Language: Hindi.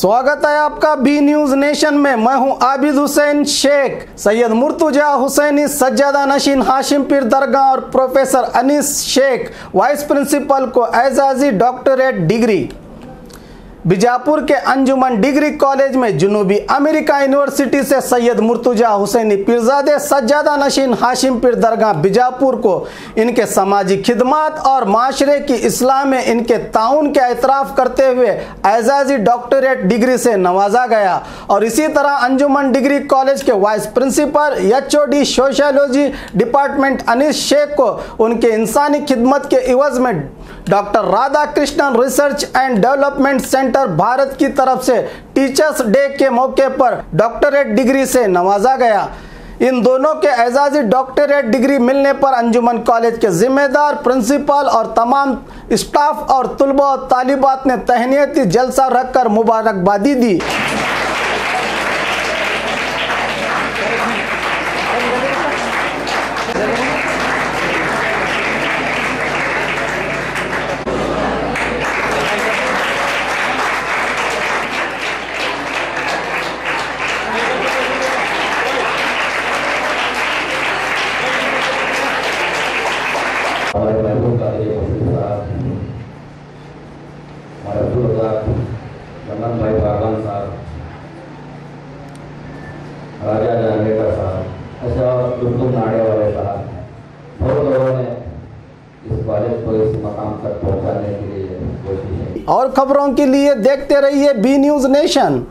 स्वागत है आपका बी न्यूज नेशन में। मैं हूं आबिद हुसैन शेख। सैयद मुर्तजा हुसैनी सज्जादा नशीन हाशिम पीर दरगाह और professor Anees Shaikh vice principal को एजाजी डॉक्टरेट डिग्री। बीजापुर के अंजुमन डिग्री कॉलेज में जुनूबी अमेरिका यूनिवर्सिटी से सैयद मुर्तजा हुसैनी पीरजादे सज्जादा नशीन हाशिम पीर दरगाह बीजापुर को इनके समाजी खिदमात और माशरे की इस्लाह में इनके ताउन के एतराफ़ करते हुए एजाजी डॉक्टरेट डिग्री से नवाजा गया। और इसी तरह अंजुमन डिग्री कॉलेज के vice principal HOD sociology department Anees Shaikh को उनके इंसानी खिदमत के इवज में doctor Radha Krishnan research and development centre Bharat की तरफ से टीचर्स डे के मौके पर डॉक्टरेट डिग्री से नवाजा गया। इन दोनों के एजाजी डॉक्टरेट डिग्री मिलने पर अंजुमन कॉलेज के जिम्मेदार प्रिंसिपल और तमाम स्टाफ और तुलबा और तालिबात ने तहनीती जलसा रखकर मुबारकबादी दी। हमारे महबूब काजी मुफ्ती साहब, हमारे अब्दुल चंदन भाई बागवान साहब, राजा जानवेकर साहब, ऐसे और दुर्गुम नाड़े वाले साहब, बहुत लोगों ने इस कॉलेज को इस मकाम तक पहुंचाने के लिए कोशिश की। और खबरों के लिए देखते रहिए बी न्यूज नेशन।